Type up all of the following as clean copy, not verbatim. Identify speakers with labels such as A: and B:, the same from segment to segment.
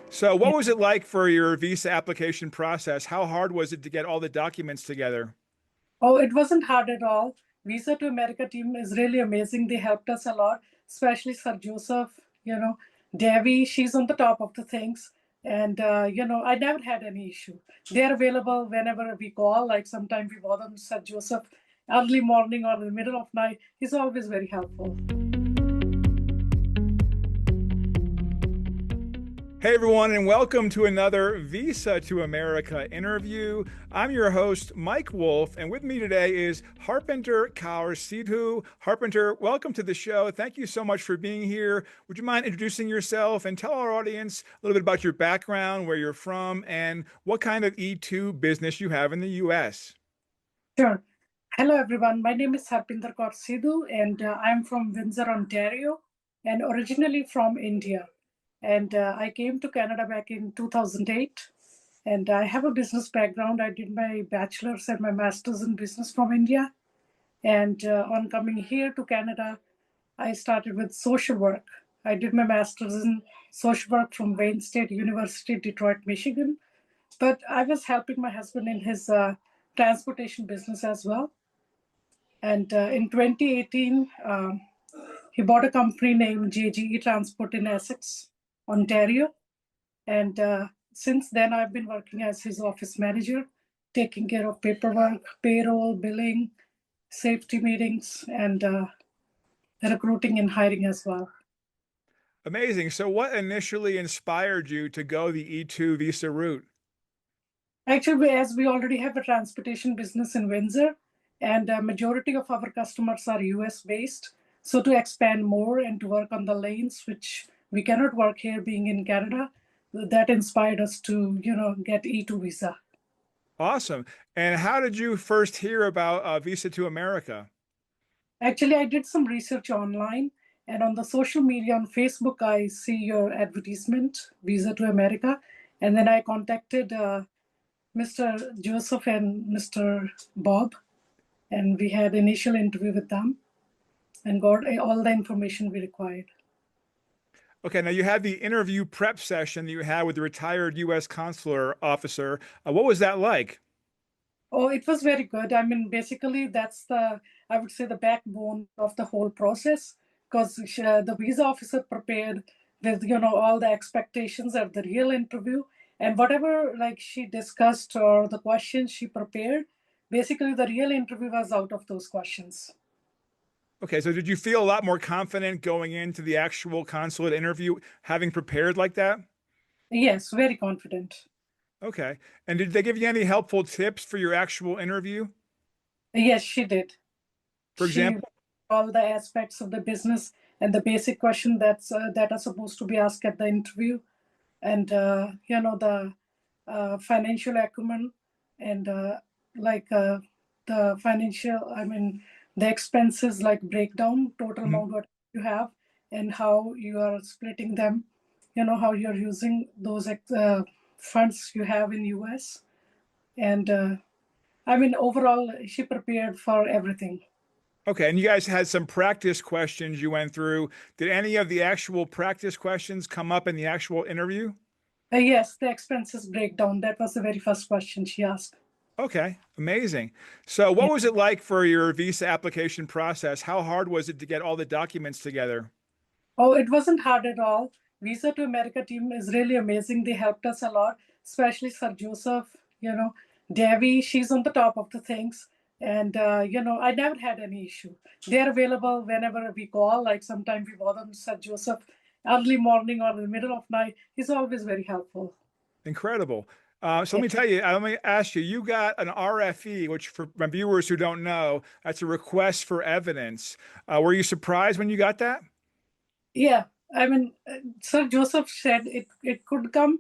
A: So what
B: Yeah.
A: was it like for your visa application process? How hard was it to get all the documents together?
B: Oh, it wasn't hard at all. Visa to America team is really amazing. They helped us a lot, especially Sir Joseph, Devi, she's on the top of the things. And, I never had any issue. They're available whenever we call. Like sometimes we bother Sir Joseph early morning or in the middle of night. He's always very helpful.
A: Hey everyone, and welcome to another Visa to America interview. I'm your host, Mike Wolf, and with me today is Harpinder Kaur Sidhu. Harpinder, welcome to the show. Thank you so much for being here. Would you mind introducing yourself and tell our audience a little bit about your background, where you're from, and what kind of E2 business you have in the US?
B: Sure. Hello, everyone. My name is Harpinder Kaur Sidhu, and I'm from Windsor, Ontario, and originally from India. And I came to Canada back in 2008. And I have a business background. I did my bachelor's and my master's in business from India. And on coming here to Canada, I started with social work. I did my master's in social work from Wayne State University, Detroit, Michigan. But I was helping my husband in his transportation business as well. And in 2018, he bought a company named JGE Transport in Essex, Ontario. And since then, I've been working as his office manager, taking care of paperwork, payroll, billing, safety meetings, and recruiting and hiring as well.
A: Amazing. So what initially inspired you to go the E2 visa route?
B: Actually, as we already have a transportation business in Windsor, and a majority of our customers are US based. So to expand more and to work on the lanes, which we cannot work here being in Canada, that inspired us to, get E2 visa.
A: Awesome. And how did you first hear about Visa to America?
B: Actually, I did some research online and on the social media on Facebook, I see your advertisement, Visa to America. And then I contacted Mr. Joseph and Mr. Bob, and we had initial interview with them and got all the information we required.
A: Okay, now you had the interview prep session that you had with the retired U.S. consular officer. What was that like?
B: Oh, it was very good. I mean, basically, I would say, the backbone of the whole process because the visa officer prepared with, all the expectations of the real interview and whatever like she discussed or the questions she prepared, basically the real interview was out of those questions.
A: Okay, so did you feel a lot more confident going into the actual consulate interview, having prepared like that?
B: Yes, very confident.
A: Okay, and did they give you any helpful tips for your actual interview?
B: Yes, she did.
A: For
B: She
A: example?
B: all the aspects of the business and the basic question that are supposed to be asked at the interview, and the financial acumen and like the financial. I mean, the expenses like breakdown, total
A: Mhm.
B: amount what you have, and how you are splitting them. How you're using those funds you have in US, and I mean overall, she prepared for everything.
A: Okay, and you guys had some practice questions you went through. Did any of the actual practice questions come up in the actual interview?
B: Yes, the expenses breakdown. That was the very first question she asked.
A: Okay, amazing. So
B: Yeah.
A: what was it like for your visa application process? How hard was it to get all the documents together?
B: Oh, it wasn't hard at all. Visa to America team is really amazing. They helped us a lot, especially Sir Joseph, Devi, she's on the top of the things. And, I never had any issue. They're available whenever we call. Like sometimes we bother Sir Joseph early morning or in the middle of night. He's always very helpful.
A: Incredible. So let
B: Yeah.
A: me tell you, let me ask you, you got an RFE, which for my viewers who don't know, that's a request for evidence. Were you surprised when you got that?
B: Yeah, I mean, Sir Joseph said it could come,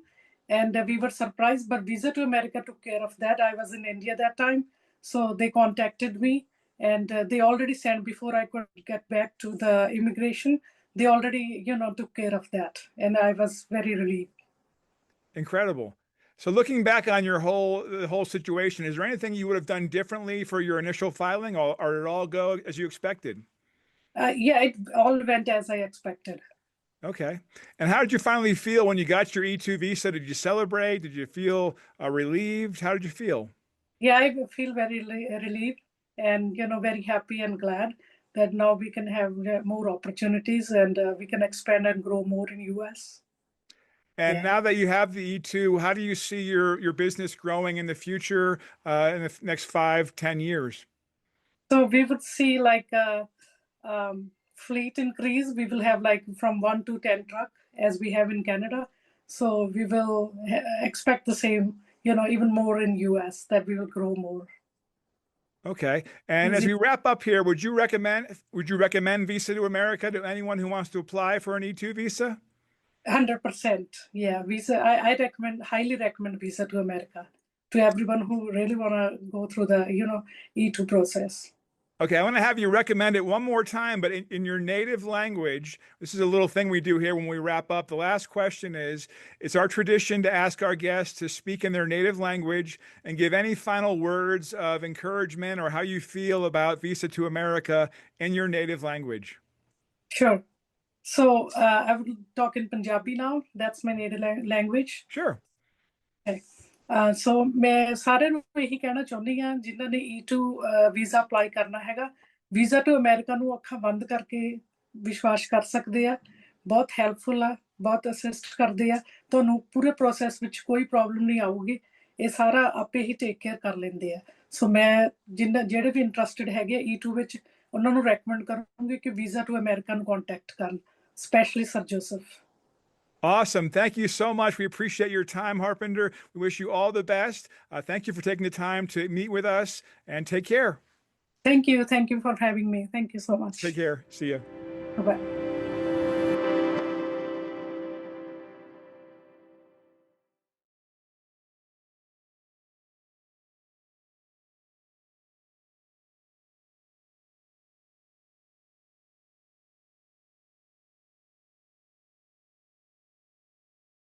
B: and we were surprised. But Visa to America took care of that. I was in India that time, so they contacted me, and they already sent before I could get back to the immigration. They already, took care of that, and I was very relieved.
A: Incredible. So looking back on the whole situation, is there anything you would have done differently for your initial filing, or did it all go as you expected?
B: Yeah, it all went as I expected.
A: Okay. And how did you finally feel when you got your E2 visa? Did you celebrate? Did you feel relieved? How did you feel?
B: Yeah, I feel very relieved and very happy and glad that now we can have more opportunities and we can expand and grow more in US.
A: And
B: Yeah.
A: now that you have the E2, how do you see your business growing in the future, in the next 5, 10 years?
B: So we would see like a fleet increase. We will have like from 1 to 10 truck as we have in Canada. So we will expect the same, even more in US that we will grow more.
A: Okay. And as
B: Easy.
A: we wrap up here, would you recommend Visa to America to anyone who wants to apply for an E2 visa?
B: 100%. Yeah, visa. I recommend, highly recommend Visa to America to everyone who really want to go through the, E2 process.
A: Okay, I want to have you recommend it one more time, but in your native language. This is a little thing we do here when we wrap up. The last question is, it's our tradition to ask our guests to speak in their native language and give any final words of encouragement or how you feel about Visa to America in your native language.
B: Sure. So I will talk in Punjabi now. That's my native language.
A: Sure.
B: ਸੋ ਮੈਂ ਸਾਰਿਆਂ ਨੂੰ ਇਹੀ ਕਹਿਣਾ ਚਾਹੁੰਦੀ ਹਾਂ ਜਿਨ੍ਹਾਂ ਨੇ E2 visa apply ਕਰਨਾ ਹੈਗਾ। ਵੀਜ਼ਾ ਟੂ ਅਮਰੀਕਾ ਨੂੰ ਅੱਖਾਂ ਬੰਦ ਕਰਕੇ ਵਿਸ਼ਵਾਸ ਕਰ ਸਕਦੇ ਆ। ਬਹੁਤ ਹੈਲਪਫੁਲ ਆ, ਬਹੁਤ ਅਸਿਸਟ ਕਰਦੇ ਆ। ਤੁਹਾਨੂੰ ਪੂਰੇ ਪ੍ਰੋਸੈਸ ਵਿੱਚ ਕੋਈ ਪ੍ਰੋਬਲਮ ਨਹੀਂ ਆਊਗੀ। ਇਹ ਸਾਰਾ ਆਪੇ ਹੀ ਟੇਕ ਕੇਅਰ ਕਰ ਲੈਂਦੇ ਆ। ਸੋ ਮੈਂ ਜਿਹੜੇ ਵੀ ਇੰਟਰਸਟਿਡ ਹੈਗੇ E2 ਵਿੱਚ ਉਹਨਾਂ ਨੂੰ ਰეკਮੈਂਡ ਕਰੂੰਗੀ ਕਿ ਵੀਜ਼ਾ ਟੂ ਅਮਰੀਕਾ ਨੂੰ ਕੰਟੈਕਟ ਕਰਨ, specially sir Joseph.
A: Awesome. Thank you so much. We appreciate your time, Harpinder. We wish you all the best. Thank you for taking the time to meet with us and take care.
B: Thank you. Thank you for having me. Thank you so much.
A: Take care. See you.
B: Bye-bye.